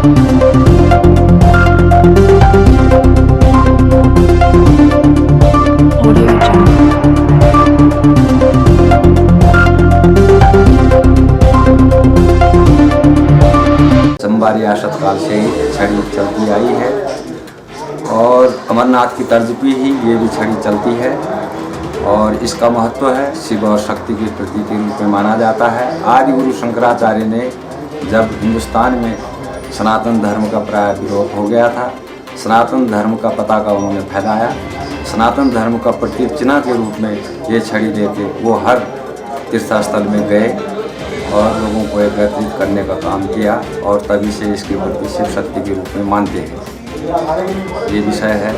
चंबा रियासत काल से ही छड़ी चलती आई है और अमरनाथ की तर्ज पे ही ये भी छड़ी चलती है और इसका महत्व है शिव और शक्ति के प्रतीक के रूप में माना जाता है। आदि गुरु शंकराचार्य ने जब हिंदुस्तान में सनातन धर्म का प्राय विरोध हो गया था, सनातन धर्म का पताका उन्होंने फैलाया, सनातन धर्म का प्रतीक चिन्ह के रूप में ये छड़ी लेके वो हर तीर्थस्थल में गए और लोगों को एकत्रित करने का काम किया और तभी से इसके प्रति शिव शक्ति के रूप में मानते हैं। ये विषय है।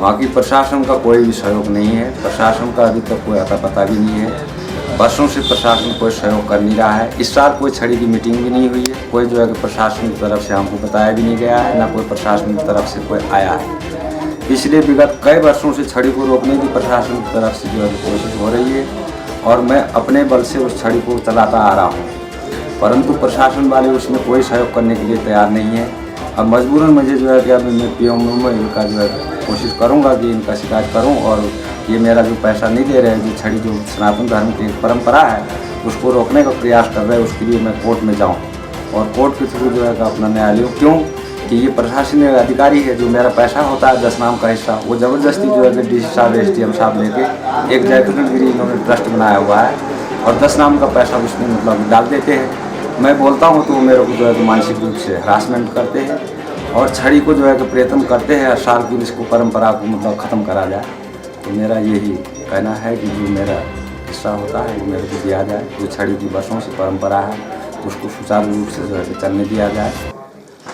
बाकी प्रशासन का कोई भी सहयोग नहीं है, प्रशासन का अभी तक कोई अता पता भी नहीं है। वर्षों से प्रशासन कोई सहयोग कर नहीं रहा है। इस साल कोई छड़ी की मीटिंग भी नहीं हुई है, कोई जो है कि प्रशासन की तरफ से हमको बताया भी नहीं गया है, ना कोई प्रशासन की तरफ से कोई आया है। पिछले विगत कई वर्षों से छड़ी को रोकने की प्रशासन की तरफ से जो है कोशिश हो रही है और मैं अपने बल से उस छड़ी को चलाता आ रहा हूँ, परंतु प्रशासन वाले उसमें कोई सहयोग करने के लिए तैयार नहीं है। अब मजबूरन मुझे जो है कि अब मैं पीएम में इनका जो है कोशिश करूँगा कि इनका शिकायत करूँ और ये मेरा जो पैसा नहीं दे रहे हैं, जो छड़ी जो सनातन धर्म की परंपरा है उसको रोकने का प्रयास कर रहे हैं, उसके लिए मैं कोर्ट में जाऊँ और कोर्ट के थ्रू जो है अपना न्यायालय। क्यों कि ये प्रशासनिक अधिकारी है, जो मेरा पैसा होता है 10 नाम का हिस्सा, वो ज़बरदस्ती जो है कि डीसी साहब SDM साहब लेके एक जयकृष्णगिरी इन्होंने ट्रस्ट बनाया हुआ है और 10 नाम का पैसा उसमें मतलब डाल देते हैं। मैं बोलता हूँ तो वो मेरे को जो है कि मानसिक रूप से हरासमेंट करते हैं और छड़ी को जो है कि प्रयत्न करते हैं हर साल की इसको परंपरा को मतलब ख़त्म करा जाए। तो मेरा यही कहना है कि जो मेरा हिस्सा होता है वो मेरे को दिया जाए। जो छड़ी की वर्षों से परंपरा है उसको सुचारू रूप से जो है कि चलने दिया जाए,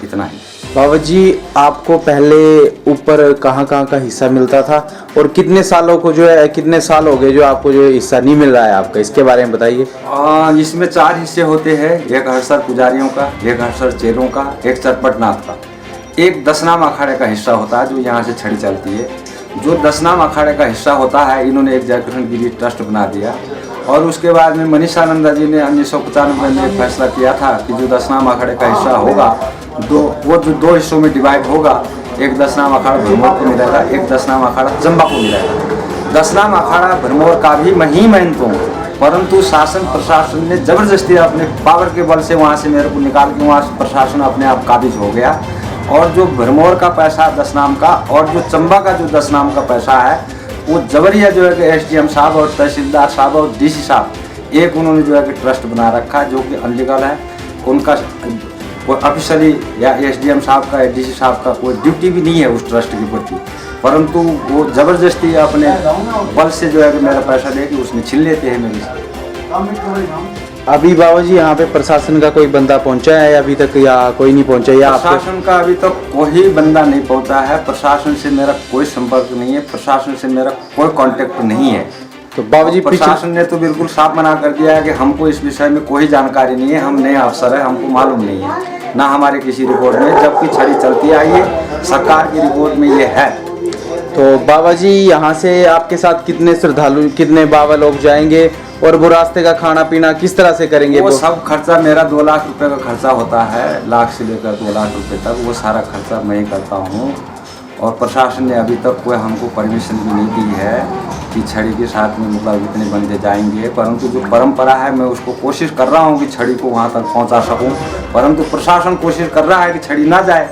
इतना ही। बाबा जी, आपको पहले ऊपर कहाँ का हिस्सा मिलता था और कितने सालों को जो है कितने साल हो गए जो आपको जो हिस्सा नहीं मिल रहा है आपका, इसके बारे में बताइए। इसमें 4 हिस्से होते हैं, एक हरसर पुजारियों का, एक हरसर चेरों का, एक चरपटनाथ का, एक 10 नाम अखाड़े का हिस्सा होता है जो यहाँ से छड़ी चलती है। जो 10 नाम अखाड़े का हिस्सा होता है इन्होंने एक जयकृष्णगिरी ट्रस्ट बना दिया और उसके बाद में मनीषानंदा जी ने 1995 में एक फैसला किया था कि जो 10 नाम अखाड़े का हिस्सा होगा वो जो 2 हिस्सों में डिवाइड होगा, एक 10 नाम अखाड़ा भरमौर को मिलेगा, एक 10 नाम अखाड़ा चंबा को मिलेगा। 10 नाम अखाड़ा भरमौर का भी मैं ही मानता हूँ, परंतु शासन प्रशासन ने जबरदस्ती अपने पावर के बल से वहाँ से मेरे को निकाल के वहाँ प्रशासन अपने आप काबिज हो गया और जो भरमौर का पैसा 10 नाम का और जो चंबा का जो 10 नाम का पैसा है वो जबरिया जो है कि SDM साहब और तहसीलदार साहब और DC साहब एक उन्होंने जो है कि ट्रस्ट बना रखा है जो कि अनलीगल है। उनका कोई ऑफिशियली या SDM साहब का या DC साहब का कोई ड्यूटी भी नहीं है उस ट्रस्ट के प्रति, परंतु वो ज़बरदस्ती अपने बल से जो है कि मेरा पैसा लेके उसमें छीन लेते हैं मेरे से। अभी बाबा जी यहाँ पे प्रशासन का कोई बंदा पहुँचा है अभी तक या कोई नहीं पहुँचा? या प्रशासन का अभी तक कोई बंदा नहीं पहुँचा है, प्रशासन से मेरा कोई संपर्क नहीं है, प्रशासन से मेरा कोई कांटेक्ट नहीं है। तो बाबा जी प्रशासन ने तो बिल्कुल साफ मना कर दिया है कि हमको इस विषय में कोई जानकारी नहीं है, हम नए अफसर है, हमको मालूम नहीं है, ना हमारे किसी रिपोर्ट में, जबकि छड़ी चलती आई है सरकार की रिपोर्ट में ये है। तो बाबा जी यहाँ से आपके साथ कितने श्रद्धालु कितने बाबा लोग जाएंगे और वो रास्ते का खाना पीना किस तरह से करेंगे? वो सब खर्चा मेरा 2 लाख रुपए का खर्चा होता है, लाख से लेकर 2 लाख रुपए तक वो सारा खर्चा मैं ही करता हूँ और प्रशासन ने अभी तक कोई हमको परमिशन भी नहीं दी है कि छड़ी के साथ में मतलब इतने बंदे जाएंगे, परंतु जो परंपरा है मैं उसको कोशिश कर रहा हूँ कि छड़ी को वहाँ तक पहुँचा सकूँ, परंतु प्रशासन कोशिश कर रहा है कि छड़ी ना जाए।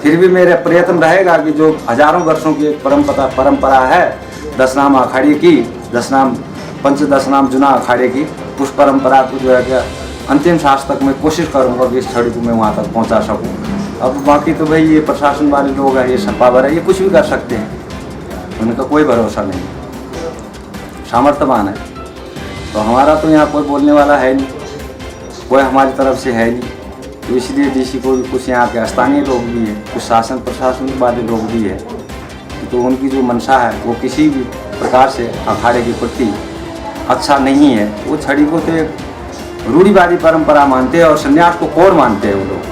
फिर भी मेरा प्रयत्न रहेगा कि जो हजारों वर्षों की एक परंपरा है 10 नाम अखाड़े की, 10 नाम पंच 10 नाम जुना अखाड़े की, उस परंपरा को जो है कि अंतिम सांस तक मैं कोशिश करूँगा कि इस छड़ी को मैं वहाँ तक पहुँचा सकूँ। अब बाकी तो भाई ये प्रशासन वाले लोग हैं, ये सपावर है, ये कुछ भी कर सकते हैं, उनका कोई भरोसा नहीं, सामर्थ्यवान है। तो हमारा तो यहाँ कोई बोलने वाला है नहीं, कोई हमारी तरफ से है नहीं, तो इसलिए DC को भी कुछ यहाँ के स्थानीय लोग भी हैं, कुछ शासन प्रशासन वाले लोग भी हैं, तो उनकी जो मंशा है वो किसी भी प्रकार से अखाड़े के प्रति अच्छा नहीं है। वो छड़ी को तो एक रूढ़िवादी परंपरा मानते हैं और संन्यास को कोड मानते हैं। वो लोग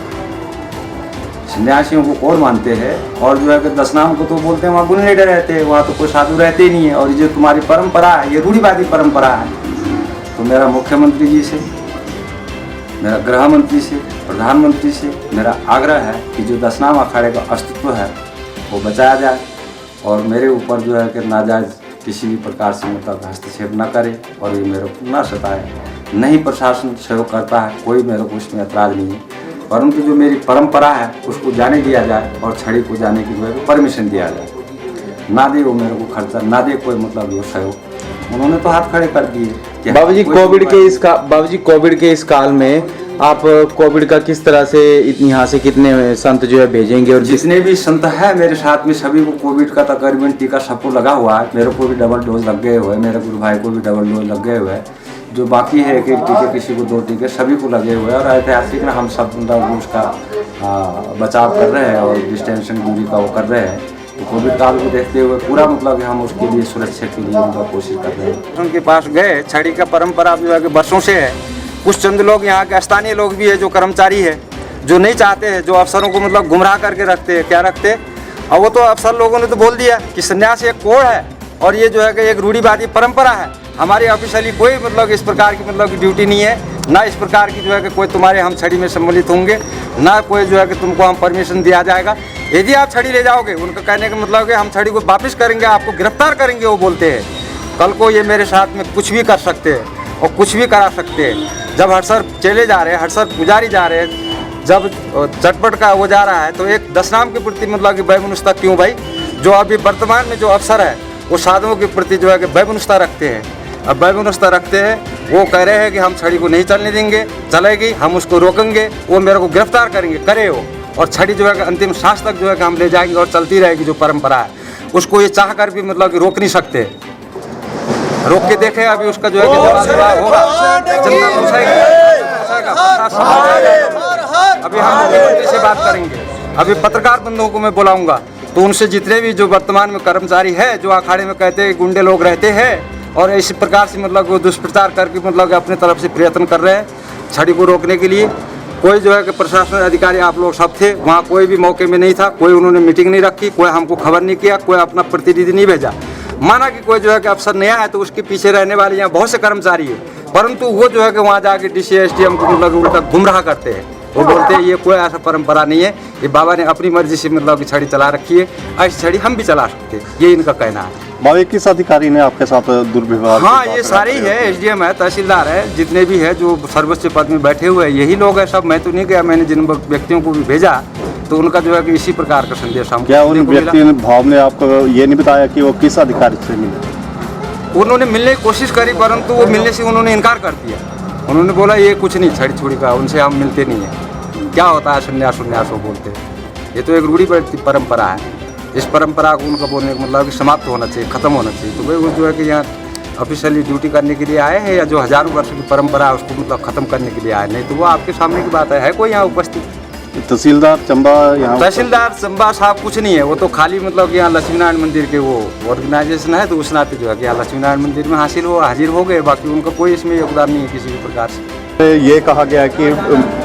सन्यासियों को कोड मानते हैं और जो है कि 10 नाम को तो बोलते हैं वहाँ गुण नहीं रहते हैं, वहाँ तो कोई साधु रहते ही नहीं है और ये तुम्हारी परंपरा है, ये रूढ़िवादी परंपरा है। तो मेरा मुख्यमंत्री जी से मेरा गृह मंत्री से, प्रधानमंत्री से मेरा आग्रह है कि जो 10 नाम अखाड़े का अस्तित्व है वो बचाया जाए और मेरे ऊपर जो है कि नाजायज़ किसी भी प्रकार से मतलब हस्तक्षेप न करे और ये मेरे को न सताए। नहीं प्रशासन सहयोग करता है, कोई मेरे को उसमें ऐतराज़ नहीं है, परंतु जो मेरी परंपरा है उसको जाने दिया जाए और छड़ी को जाने की जो है परमिशन दिया जाए। ना दे वो मेरे को खर्चा, ना दे कोई मतलब जो सहयोग। उन्होंने तो हाथ खड़े कर दिए। बाबूजी कोविड के इस काल में आप कोविड का किस तरह से यहाँ से कितने संत जो है भेजेंगे? और जितने भी संत है मेरे साथ में सभी को कोविड का तकरीबन टीका सबको लगा हुआ है। मेरे को भी डबल डोज लग गए हुए, मेरे गुरु भाई को भी डबल डोज लग गए हुए हैं। जो बाकी है एक एक टीके, किसी को 2 टीके, सभी को लगे हुए हैं और ऐतिहासिक ना हम सब उसका बचाव कर रहे हैं और डिस्टेंशन दूरी का वो कर रहे हैं। तो कोविड काल को देखते हुए पूरा मतलब हम उसके लिए सुरक्षा के लिए मतलब कोशिश कर रहे हैं। उनके पास गए, छड़ी का परंपरा जो है कि वर्षों से है। कुछ चंद लोग यहाँ के स्थानीय लोग भी है जो कर्मचारी है, जो नहीं चाहते हैं, जो अफसरों को मतलब गुमराह करके रखते हैं। क्या रखते हैं? और वो तो अफसर लोगों ने तो बोल दिया कि संन्यास एक कोड है और ये जो है कि एक रूढ़िवादी परंपरा है। हमारी ऑफिशियली कोई मतलब इस प्रकार की मतलब की ड्यूटी नहीं है, ना इस प्रकार की जो है कि कोई तुम्हारे हम छड़ी में सम्मिलित होंगे, ना कोई जो है कि तुमको हम परमिशन दिया जाएगा। यदि आप छड़ी ले जाओगे, उनका कहने का मतलब कि हम छड़ी को वापस करेंगे, आपको गिरफ्तार करेंगे, वो बोलते हैं। कल को ये मेरे साथ में कुछ भी कर सकते हैं और कुछ भी करा सकते हैं। जब हर सर चले जा रहे हैं, हर सर पुजारी जा रहे हैं, जब चटपट का वो जा रहा है तो एक 10 नाम के प्रति मतलब कि वैमनस्यता क्यों भाई? जो अभी वर्तमान में जो अफसर है वो साधुओं के प्रति जो है कि वैमनस्यता रखते हैं। अब वैमनस्यता रखते हैं, वो कह रहे हैं कि हम छड़ी को नहीं चलने देंगे, चलेगी, हम उसको रोकेंगे, वो मेरे को गिरफ्तार करेंगे, करे वो। और छड़ी जो है कि अंतिम सांस तक जो है कि हम ले जाएंगे और चलती रहेगी। जो परंपरा है उसको ये चाह कर भी मतलब कि रोक नहीं सकते। रोक के देखे अभी उसका जो है कि जवाब होगा, जनता पूछेगी, अभी हम मुख्यमंत्री से बात करेंगे। अभी पत्रकार बंधुओं को मैं बुलाऊंगा तो उनसे जितने भी जो वर्तमान में कर्मचारी है, जो अखाड़े में कहते हैं गुंडे लोग रहते हैं और इसी प्रकार से मतलब वो दुष्प्रचार करके मतलब अपने तरफ से प्रयत्न कर रहे हैं छड़ी को रोकने के लिए। कोई जो है कि प्रशासन अधिकारी आप लोग सब थे वहाँ, कोई भी मौके में नहीं था, कोई उन्होंने मीटिंग नहीं रखी, कोई हमको खबर नहीं किया, कोई अपना प्रतिनिधि नहीं भेजा। माना कि कोई जो है कि अफसर नया है तो उसके पीछे रहने वाले यहाँ बहुत से कर्मचारी है, परंतु वो जो है कि वहाँ जाके डीसी एसडीएम को मतलब उल्टा गुमराह करते हैं। वो बोलते हैं ये कोई ऐसा परंपरा नहीं है, ये बाबा ने अपनी मर्जी से मतलब की छड़ी चला रखी है, ऐसी छड़ी हम भी चला सकते हैं, ये इनका कहना है। बाबा किस अधिकारी ने आपके साथ दुर्व्यवहार? हाँ, ये सारे ही है, एसडीएम है, तहसीलदार है, जितने भी है जो सर्वोच्च पद में बैठे हुए हैं यही लोग हैं सब। मैं तो नहीं गया, मैंने जिन व्यक्तियों को भी भेजा तो उनका जो है कि इसी प्रकार का संदेश हमको। क्या उन व्यक्ति भाव ने आपको ये नहीं बताया कि वो किस अधिकारी से मिले? उन्होंने मिलने की कोशिश करी परंतु वो मिलने से उन्होंने इनकार कर दिया। उन्होंने बोला ये कुछ नहीं, छड़ी छुड़ी का, उनसे हम मिलते नहीं हैं। क्या होता है संन्यास उन्यास, वो बोलते हैं ये तो एक रूढ़िवादी परंपरा है। इस परंपरा को उनका बोलने का मतलब कि समाप्त होना चाहिए, ख़त्म होना चाहिए। तो वो जो है कि यहाँ ऑफिशियली ड्यूटी करने के लिए आए हैं या जो हज़ारों वर्ष की परंपरा है उसको मतलब ख़त्म करने के लिए आए, नहीं तो वो आपके सामने की बात है कोई यहाँ उपस्थित? तहसीलदार चंबा यहाँ? तहसीलदार चंबा साहब कुछ नहीं है, वो तो खाली मतलब कि यहाँ लक्ष्मी नारायण मंदिर के वो ऑर्गेनाइजेशन है तो उस नाते जो है कि यहाँ लक्ष्मी नारायण मंदिर में हाजिर हो गए, बाकी उनका कोई इसमें योगदान नहीं है किसी भी प्रकार से। ये कहा गया है कि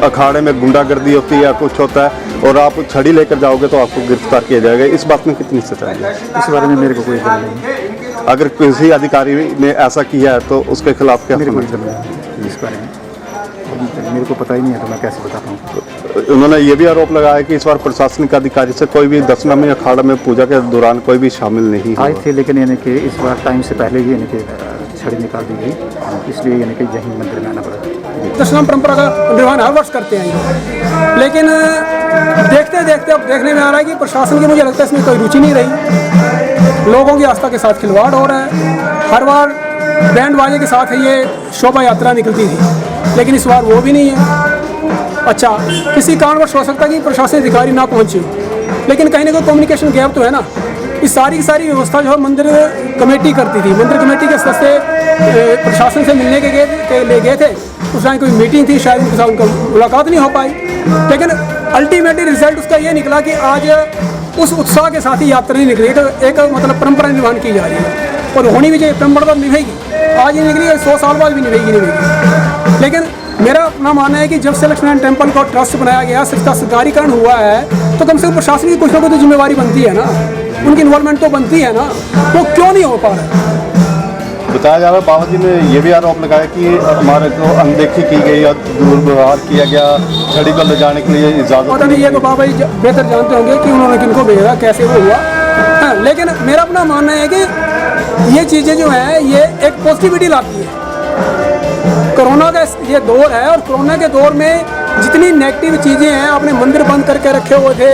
अखाड़े में गुंडागर्दी होती है या कुछ होता है और आप छड़ी लेकर जाओगे तो आपको गिरफ्तार किया जाएगा, इस बात में कितनी सच्चाई है? इस बारे में मेरे को कोई ख्याल नहीं। अगर किसी अधिकारी ने ऐसा किया है तो उसके खिलाफ क्या? मेरे को इस बारे में मेरे को पता ही नहीं है तो मैं कैसे बता पाऊँ। उन्होंने ये भी आरोप लगाया कि इस बार प्रशासनिक अधिकारी से कोई भी 10 नामी अखाड़ा में पूजा के दौरान कोई भी शामिल नहीं आए थे, लेकिन यानी कि इस बार टाइम से पहले ही यानी कि छड़ी निकाल दी गई, इसलिए यानी कि यहीं मंदिर में आना पड़ा। 10 नाम परंपरा का निर्वहन हर वर्ष करते हैं, लेकिन देखते देखते अब देखने में आ रहा है कि प्रशासन की, मुझे लगता है इसमें कोई रुचि नहीं रही। लोगों की आस्था के साथ खिलवाड़ हो रहा है। हर बार बैंड बाजे के साथ ये शोभा यात्रा निकलती थी, लेकिन इस बार वो भी नहीं है। अच्छा, किसी कारणवश हो सकता है कि प्रशासनिक अधिकारी ना पहुंचे, लेकिन कहीं ना कहीं कम्युनिकेशन गैप तो है ना। इस सारी की सारी व्यवस्था जो है मंदिर कमेटी करती थी। मंदिर कमेटी के सदस्य प्रशासन से मिलने के लिए गए थे, उस टाइम कोई मीटिंग थी, शायद उनके साथ उनका मुलाकात नहीं हो पाई, लेकिन अल्टीमेटली रिजल्ट उसका ये निकला कि आज उस उत्साह के साथ ही यात्रा नहीं निकली। एक मतलब परंपरा निर्वहन की जा रही है और होनी भी चाहिए, परंपरा निभेगी। आज ये निकली 100 साल बाद भी निभेगी। लेकिन मेरा अपना मानना है कि जब से लक्ष्मी नारायण टेम्पल का ट्रस्ट बनाया गया, इसका सरकारीकरण हुआ है, तो कम से कम प्रशासन की कुछ ना कुछ तो जिम्मेवारी बनती है ना, उनकी इन्वॉल्वमेंट तो बनती है ना। वो क्यों नहीं हो पा रहा है? बताया जा रहा है बाबा जी ने ये भी आरोप लगाया कि हमारे को अनदेखी की गई या दुर्व्यवहार किया गया, छड़ी को ले जाने के लिए इजाज़त पता नहीं, ये तो बाबा जी बेहतर जानते होंगे कि उन्होंने किनको भेजा, कैसे वो हुआ। हाँ, लेकिन मेरा अपना मानना है कि ये चीज़ें जो हैं ये एक पॉजिटिविटी लाती है। कोरोना का ये दौर है और कोरोना के दौर में जितनी नेगेटिव चीज़ें हैं, आपने मंदिर बंद करके रखे हुए थे,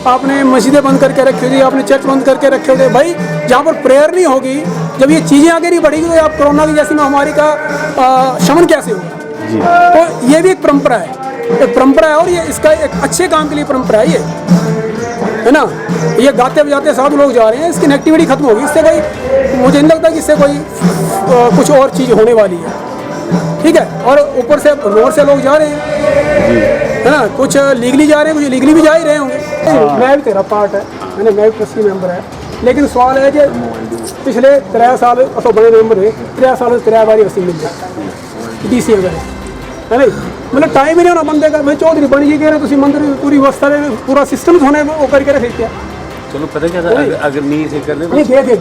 आपने मस्जिदें बंद करके रखी हुई थी, आपने चर्च बंद करके रखे हुए थे। भाई जहाँ पर प्रेयर नहीं होगी, जब ये चीज़ें आगे नहीं बढ़ेगी तो आप कोरोना की जैसी महामारी का शमन कैसे होगा? तो ये भी एक परंपरा है और ये इसका एक अच्छे काम के लिए परंपरा है ये, है ना। ये गाते बजाते साधु लोग जा रहे हैं, इसकी नेगेटिविटी खत्म होगी। इससे कोई, मुझे नहीं लगता कि इससे कोई कुछ और चीज़ होने वाली है, ठीक है। और ऊपर से रोड से लोग जा रहे हैं, है ना, कुछ लीगली जा रहे हैं, कुछ लीगली भी जा ही रहे होंगे। मैं भी तेरा पार्ट है, मैंने मैं भी ट्रस्टी मेंबर है, लेकिन सवाल है कि पिछले 3 साल तो बड़े मेंबर हुए, 3 साल से 3 बारी वसीम मिल जाए DC अगर है नहीं, मतलब टाइम ही नहीं होना बंदे का। भाई चौधरी बन जी कह रहे तुम मंदिर पूरी व्यवस्था पूरा सिस्टम होने वो करके रखे क्या? चलो पता क्या था, अगर नहीं से करने नहीं गए थे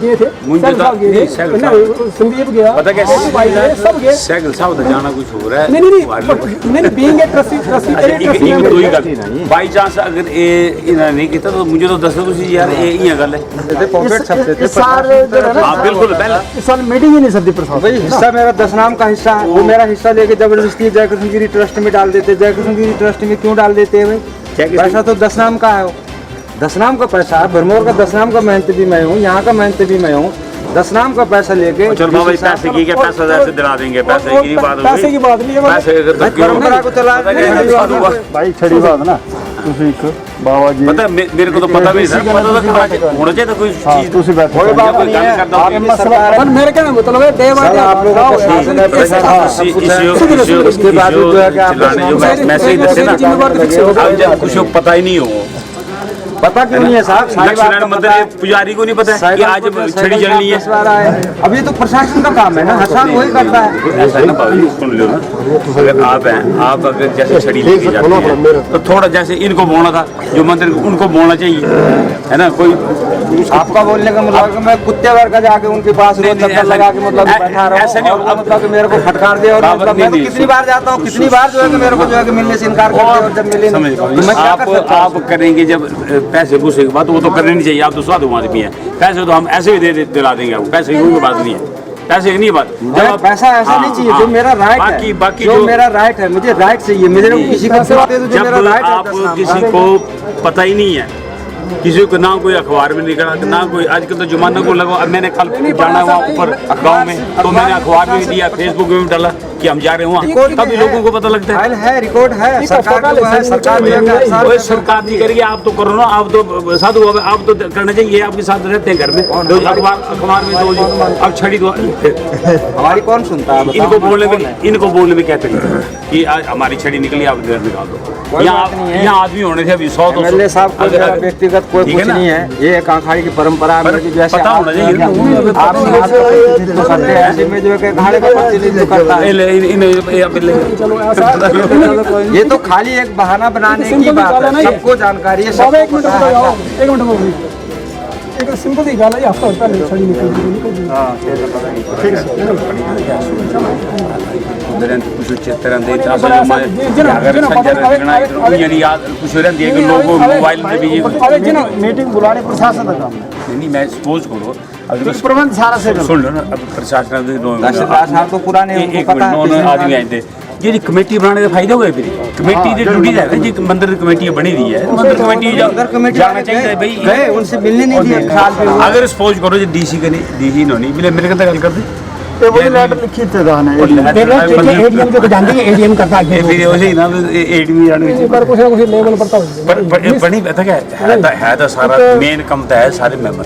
संदीप गया, पता क्या सब गए, सैगल साहब तो जाना कुछ हो रहा है। नहीं being a trustee by chance अगर ये इन्होंने नहीं किया तो मुझे तो दसो तुसी यार ये गल है। पॉकेट छपते थे, हां बिल्कुल पहले इस साल मीटिंग ही नहीं सकती प्रशासन। भाई हिस्सा मेरा 10 नाम का हिस्सा है, वो मेरा हिस्सा लेके जबरदस्ती जयकृष्ण गिरी ट्रस्ट में डाल देते। जयकृष्ण गिरी ट्रस्ट में क्यों डाल देते हैं भाई? पैसा तो 10 नाम का है, वो 10 नाम का पैसा है। भरमौर का 10 नाम का मेहनत भी मैं हूँ, यहाँ का मेहनत भी मैं हूँ। 10 नाम का पैसा लेके चलो बाबा पैसे की क्या 50,000 से दिला देंगे, पैसे की बात होगी, पैसे की बात नहीं है, पैसे अगर परंपरा को चला भाई छड़ी बात ना ਤੁਸੀਂ ਇੱਕ ਬਾਬਾ ਜੀ पता मेरे को तो पता भी नहीं था, पता तो होना चाहिए था कोई चीज। ਤੁਸੀਂ बैठो कोई बात नहीं है, पर मेरे कहने मतलब है डे बाय डे आप लोगों का शासन है, पैसा इसके बावजूद जो है कि आप मैसेज दसे ना, अब जब कुछ पता ही नहीं हो, पता क्यों नहीं है साहब? लक्ष्मीनारायण मंदिर पुजारी को नहीं पता है कि आज छड़ी जलनी है। अब ये तो प्रशासन का काम है ना, हसान वही करता है। ऐसा ना बाबू सुन लो ना, अगर आप हैं, आप अगर जैसे छड़ी लेके जाते हैं तो थोड़ा जैसे इनको बोलना था, जो मंदिर उनको बोलना चाहिए, है ना। कोई आपका बोलने का मतलब कि मैं कुत्ते वर्ग का जाके उनके पास रोज चक्कर लगा के मतलब बैठा रहा ऐसा नहीं, हूं, मतलब कि मेरे को फटकार दे। और मतलब मैं तो कितनी बार जाता हूँ, कितनी बार जो है कि मेरे को जो है कि मिलने से इनकार करते हैं, और जब मिले नहीं तो मैं क्या कर सकता हूं? आप करेंगे जब पैसे पूछे के बाद, वो तो करनी नहीं चाहिए। आप तो साधु आदमी है, पैसे तो हम ऐसे भी दिला देंगे आपको, पैसे की कोई बात नहीं है, पैसे की नहीं बात। जब पैसा ऐसा नहीं चाहिए, जो मेरा राइट है, बाकी जो मेरा राइट है, मुझे राइट चाहिए। मेरे को किसी को जो मेरा राइट है, आप किसी को पता ही नहीं है, किसी को ना कोई अखबार में निकला, ना कोई आजकल तो जुमाना को लगा। अब मैंने कल जाना वहाँ ऊपर गाँव में, तो मैंने अखबार में भी दिया, फेसबुक में भी डाला कि हम जा रहे हैं वहाँ, तभी लोगों को पता लगता है। रिकॉर्ड है, सरकार को है, सरकार कोई सरकार नहीं करेगी, आप तो करो ना, आप तो साधु हो, आप तो करना चाहिए। आपके साथ रहते हैं घर में, अखबार में दो, अब छड़ी दो, हमारी कौन सुनता है? इनको बोलने में कहते हैं कि हमारी छड़ी निकली, आप घर निकाल दो। यहाँ आदमी होने थे अभी 100-200। एमएलए साहब को व्यक्तिगत कोई कुछ नहीं है, ये एक आखाड़ी की परंपरा है। पता होना चाहिए, आप करते हैं, ऐसे में जो है कि अखाड़े का प्रतिनिधित्व करता है। ये तो खाली एक बहाना बनाने की बात है, सबको जानकारी है, सबको पता है। एक मिनट एक सिंपल सी गल है, हफ्ता होता है छड़ी निकल मीटिंग बुलाने प्रशासन का काम है। नहीं, मैं सपोज करो अगर प्रबंध सारा से सुन लो ना, अब प्रशासन साहब तो पुराने एक मिनट आदमी आए थे जी, कमेटी बनाने का फायदा हुआ। फिर कमेटी की ड्यूटी है जी, मंदिर कमेटी बनी हुई है, मंदिर कमेटी जाना चाहिए भाई, गए उनसे मिलने नहीं दिया। अगर सपोज करो जी डीसी का नहीं, डीसी नहीं मिले, मेरे कहता गल करते ये वो लेटर लिखी थे दाने एडीएम को जानते हैं, एडीएम करता है फिर वही ना एडमी जाने पर कुछ ना कुछ लेवल पर तो बनी पता क्या है तो सारा मेन कम तो है सारे मेंबर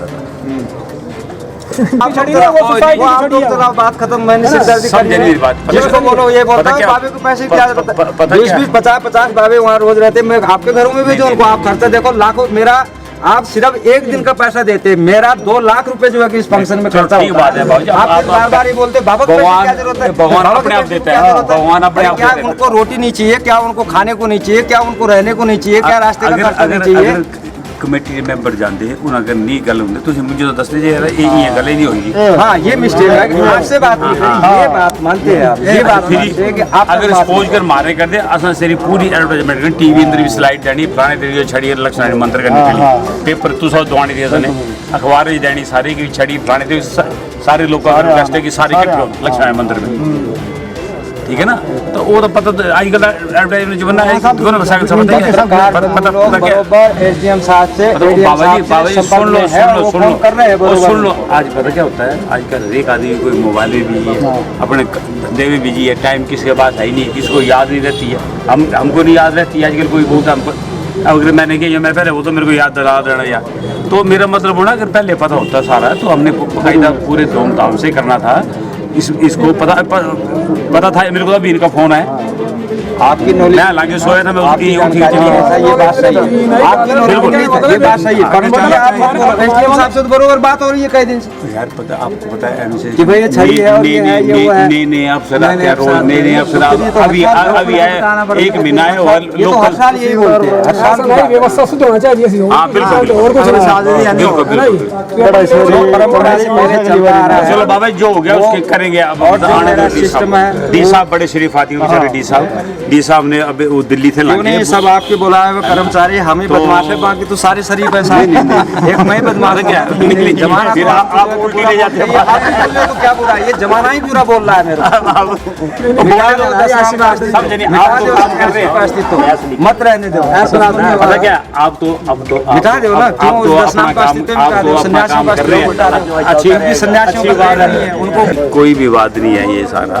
बात खत्म। मैंने सिर्फ बात जिसको बोलो ये बोलता है बाबे को पैसे क्या 20-50 बाबे वहाँ रोज रहते। मैं आपके घरों में भी जो उनको आप खर्चा देखो लाखों, मेरा आप सिर्फ एक दिन का पैसा देते, मेरा 2 लाख रुपए जो है कि इस फंक्शन में खर्चा होता है। आप बार-बार ही बोलते बाबा को क्या जरूरत है? भगवान अपने आप देता है, भगवान अपने आप। क्या उनको रोटी नहीं चाहिए? क्या उनको खाने को नहीं चाहिए? क्या उनको रहने को नहीं चाहिए? क्या रास्ते का खर्चा नहीं चाहिए? कमेटी के मैंबर जानते हैं उन्हें अगर नहीं गल होंगे तो मुझे तो दस दीजिए यार ये गल ही नहीं होगी। हाँ ये मिस्टेक है कि आपसे बात नहीं करी, ये बात मानते हैं आप, ये बात मानते हैं कि आप अगर स्पोज कर मारे कर दे असा सेरी पूरी एडवर्टाइजमेंट कर टीवी अंदर भी स्लाइड देनी पुराने तेरी छड़ी लक्ष्मण मंत्र करने के लिए पेपर तू सब दवानी दिया सने अखबार ही देनी सारी की छड़ी पुराने तेरी सारे लोग रिक्वेस्ट है कि सारे इकट्ठे लक्ष्मण मंत्र में, ठीक है ना। तो वो तो पता आजकल एडवर्टाइजमेंट जो बना है दोनों भाषा समझ नहीं है पता क्या एसडीएम साहब से बाबा जी सुन लो आज पता क्या होता है आजकल एक आदमी कोई मोबाइल में बिजी है अपने धंधे में बिजी है टाइम किसी के पास है ही नहीं किसी को याद नहीं रहती है हमको नहीं याद रहती है आजकल कोई बहुत हमको अगर मैंने किया मैं पहले वो तो मेरे को याद दिला देना यार तो मेरा मतलब होना अगर पहले पता होता सारा तो हमने बाकायदा पूरे धूमधाम से करना था। इसको पता था मेरे को अभी इनका फोन है आपकी नॉलेज मैं लाके सोया था मैं उसकी ये बात सही है आपकी नॉलेज ये बात सही है एसडीएम साहब से तो बरोबर बात हो रही है कई दिन से यार पता आपको पता है एमसी कि भाई ये छड़ी है और ये है ये वो है नहीं आप सलाह क्या रोल नहीं आप सलाह अभी आया एक महीना है और लोग हर साल यही बोलते हैं हर साल भाई व्यवस्था शुद्ध होना चाहिए। हाँ बिल्कुल और कुछ परंपरा से पहले चलता आ रहा है। चलो बाबा जो हो गया उसके करेंगे अब आने सिस्टम है डी साहब बड़े शरीफ आती है डी साहब ने अब वो दिल्ली से लाए सब आपके बुलाए हुए कर्मचारी हमें बदमाश है बाकी तो सारे शरीफ है एक मैं बदमाश क्या जमाना आप उल्टी ले जाते हैं तो क्या बुरा ये जमाना ही पूरा बोल रहा है मेरा मत रहने दो पता क्या आप तो अब तो मिटा दो ना क्यों उस 10 नाम का अस्तित्व मिटा दो सन्यासियों का अस्तित्व अच्छी सन्यासियों का बात नहीं है उनको कोई विवाद नहीं है ये सारा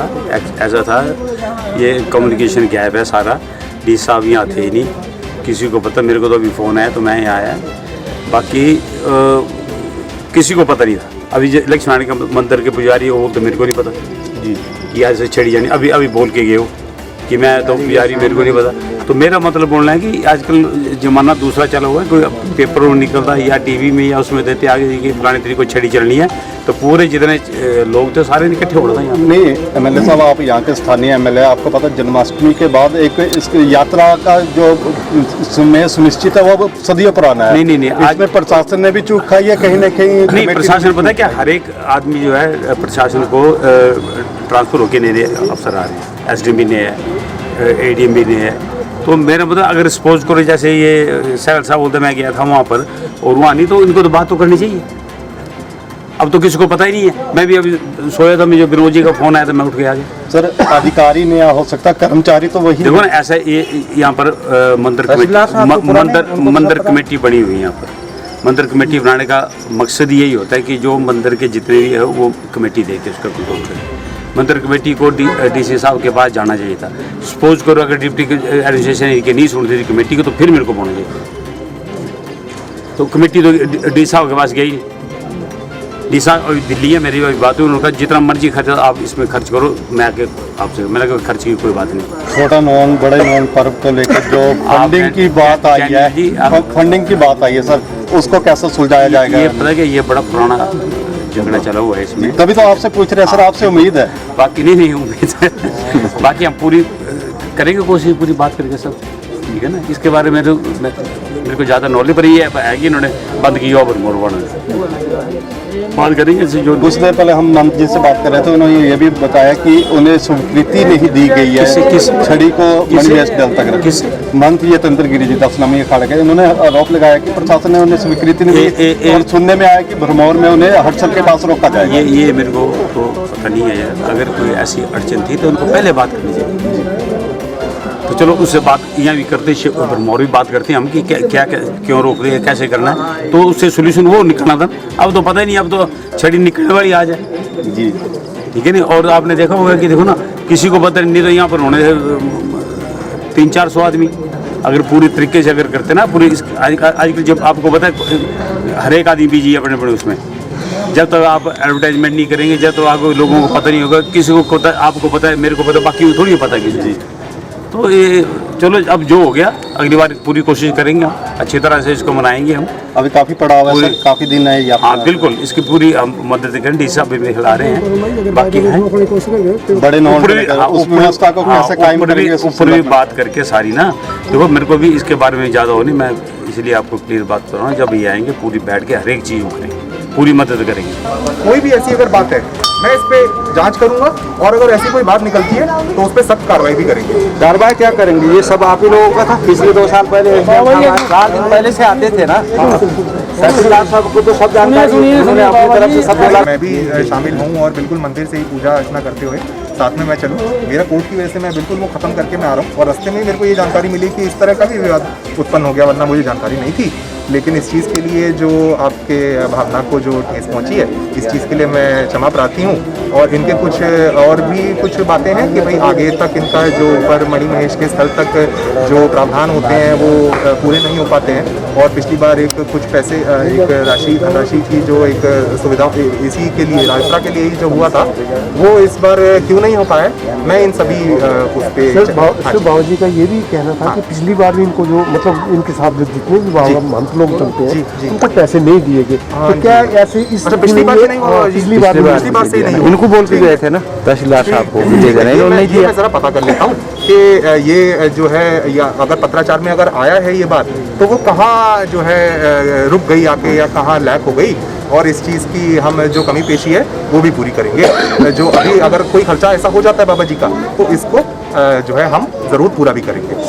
ऐसा था ये कम्युनिकेशन गैप है सारा डी साहब यहाँ थे ही नहीं किसी को पता मेरे को तो अभी फ़ोन आया तो मैं यहाँ आया बाकी किसी को पता नहीं था अभी लक्ष्मण का मंदिर के पुजारी वो तो मेरे को नहीं पता जी कि ऐसे छड़ी जानी अभी बोल के गए हो कि मैं तो पुजारी मेरे को नहीं पता तो मेरा मतलब बोलना है कि आजकल ज़माना दूसरा चला हुआ है कोई पेपर में निकलता है या टीवी में या उसमें देते आगे कि फलाने तरीके को छड़ी चलनी है तो पूरे जितने लोग थे सारे इकट्ठे हो रहा था यहाँ नहीं एमएलए साहब आप यहाँ के स्थानीय एमएलए आपको पता जन्माष्टमी के बाद एक इस यात्रा का जो समय सुनिश्चित है वो सदियों पुराना है नहीं आज में प्रशासन ने भी चूक खाई है कहीं ना कहीं नहीं प्रशासन पता है क्या हर एक आदमी जो है प्रशासन को ट्रांसफर होके नहीं दे अफसर आ रहे हैं एसडीएम भी नहीं है एडीएम भी नहीं है तो मेरा मतलब अगर सपोज करो जैसे ये सहल साहब बोलते मैं गया था वहाँ पर और वहाँ नहीं तो इनको तो बात तो करनी चाहिए अब तो किसी को पता ही नहीं है मैं भी अभी सोया था मुझे विनोद जी का फोन आया था मैं उठ के आ गया सर अधिकारी नहीं हो सकता कर्मचारी तो वही देखो ना ऐसा ये यहाँ पर मंदिर कमेटी बनी हुई है यहाँ पर मंदिर कमेटी बनाने का मकसद यही होता है कि जो मंदिर के जितने भी है वो कमेटी देके उसका कंट्रोल करे मंदिर कमेटी को डीसी साहब के पास जाना चाहिए था सपोज करो अगर डिप्टी एडमिनिस्ट्रेशन के नहीं सुनती थी कमेटी को तो फिर मेरे को बोलना चाहिए तो कमेटी तो डी साहब के पास गई डी साहब अभी दिल्ली है मेरी बात हुई उन्होंने कहा जितना मर्जी खर्च आप इसमें खर्च करो मैं आके आपसे मैंने कहा खर्च की कोई बात नहीं छोटा नॉन बड़े नॉन पर्व को लेकर जो फंडिंग की बात आई है फंडिंग की बात आई है सर उसको कैसे सुलझाया जाएगा ये पता है कि ये बड़ा पुराना झगड़ा चला हुआ है इसमें तभी तो आपसे पूछ रहे हैं सर आपसे उम्मीद है बाकी नहीं उम्मीद है बाकी हम पूरी करेंगे कोशिश पूरी बात करके सब ठीक है ना इसके बारे में तो मेरे को ज़्यादा नॉलेज पर ही है कि इन्होंने बंद किया और बात करेंगे जो कुछ देर पहले हम मंत्री जी से बात कर रहे थे उन्होंने ये भी बताया कि उन्हें स्वीकृति नहीं दी गई है किस छड़ी को मणिवेश दल तक किस मंत्री ये तंत्र गिरी जी 10 नंबर अखाड़े के उन्होंने आरोप लगाया कि प्रशासन ने उन्हें स्वीकृति नहीं दी और सुनने में आया कि भरमौर में उन्हें हड़सल के पास रोका जाएगा ये मेरे को तो पता नहीं है अगर कोई ऐसी अड़चन थी तो उनको पहले बात करनी चाहिए तो चलो उससे बात यहाँ भी करते भरमौर भी बात करते हैं हम कि क्या क्यों रोक रहे हैं कैसे करना है तो उससे सोल्यूशन वो निकलना था अब तो पता ही नहीं अब तो छड़ी निकलने वाली आ जाए जी ठीक है नहीं और आपने देखा होगा कि देखो ना किसी को पता नहीं तो यहाँ पर होने 300-400 आदमी अगर पूरी तरीके से अगर करते ना पूरी आजकल जब आपको पता है हर एक आदमी बिजी है अपने अपने उसमें जब तक आप एडवर्टाइजमेंट नहीं करेंगे जब तक आपको लोगों को पता नहीं होगा किसी को आपको पता है मेरे को पता बाकी थोड़ी पता किसी चीज़ तो ये चलो अब जो हो गया अगली बार पूरी कोशिश करेंगे हम, अच्छी तरह से इसको मनाएंगे हम। अभी काफी पड़ा हुआ है सर, काफी दिन है यात्रा। हाँ बिल्कुल, इसकी पूरी हम मदद करें, डी साहब भी खिला रहे हैं, बाकी हैं बड़े नॉन ऊपर भी, हाँ, उस व्यवस्था को कैसे कायम ऊपर भी करेंगे? ऊपर भी बात करके सारी ना, देखो मेरे को भी इसके बारे में ज़्यादा हो नहीं, मैं इसलिए आपको क्लियर बात कर रहा हूँ, जब ये आएंगे पूरी बैठ के हर एक चीज़ करेंगे, पूरी मदद करेंगे। कोई भी ऐसी अगर बात है मैं इस पे जांच करूंगा और अगर ऐसी कोई बात निकलती है तो उस पर सख्त कार्रवाई भी करेंगे। कार्रवाई क्या करेंगे? ये सब आप ही लोगों का था। पिछले 2 साल पहले 4 दिन पहले से आते थे ना, तहसीलदार साहब को तो सब जानकारी उन्होंने अपनी तरफ से सब बोला। मैं भी शामिल हूँ और बिल्कुल मंदिर से ही पूजा अर्चना करते हुए साथ में मैं चलूँ। मेरा कोर्ट की वजह से मैं बिल्कुल वो खत्म करके मैं आ रहा हूँ और रास्ते में मेरे को ये जानकारी मिली कि इस तरह का भी विवाद उत्पन्न हो गया, वरना मुझे जानकारी नहीं थी। लेकिन इस चीज़ के लिए जो आपके भावना को जो ठेस पहुंची है, इस चीज़ के लिए मैं क्षमा प्रार्थी हूँ। और इनके कुछ और भी कुछ बातें हैं कि भाई आगे तक इनका जो ऊपर मणि महेश के स्थल तक जो प्रावधान होते हैं वो पूरे नहीं हो पाते हैं। और पिछली बार एक कुछ पैसे एक राशि की जो एक सुविधा इसी के लिए यात्रा के लिए ही जो हुआ था वो इस बार क्यों नहीं हो पाया, मैं इन सभी उस पर बाबा जी का ये भी कहना था कि पिछली बार भी इनको जो मतलब इनके साथ जो जितने भी महंत लोग चलते हैं उनको पैसे नहीं दिए गए, तो क्या ऐसे इस पिछली बार से नहीं हुआ? पिछली बार से नहीं, उनको बोल के गए थे ना तहसीलदार साहब को, मैं जरा पता कर लेता हूँ कि ये जो है या अगर पत्राचार में अगर आया है ये बात तो वो कहाँ जो है रुक गई आके या कहाँ लैक हो गई, और इस चीज़ की हम जो कमी पेशी है वो भी पूरी करेंगे। जो अभी अगर कोई खर्चा ऐसा हो जाता है बाबा जी का तो इसको जो है हम ज़रूर पूरा भी करेंगे।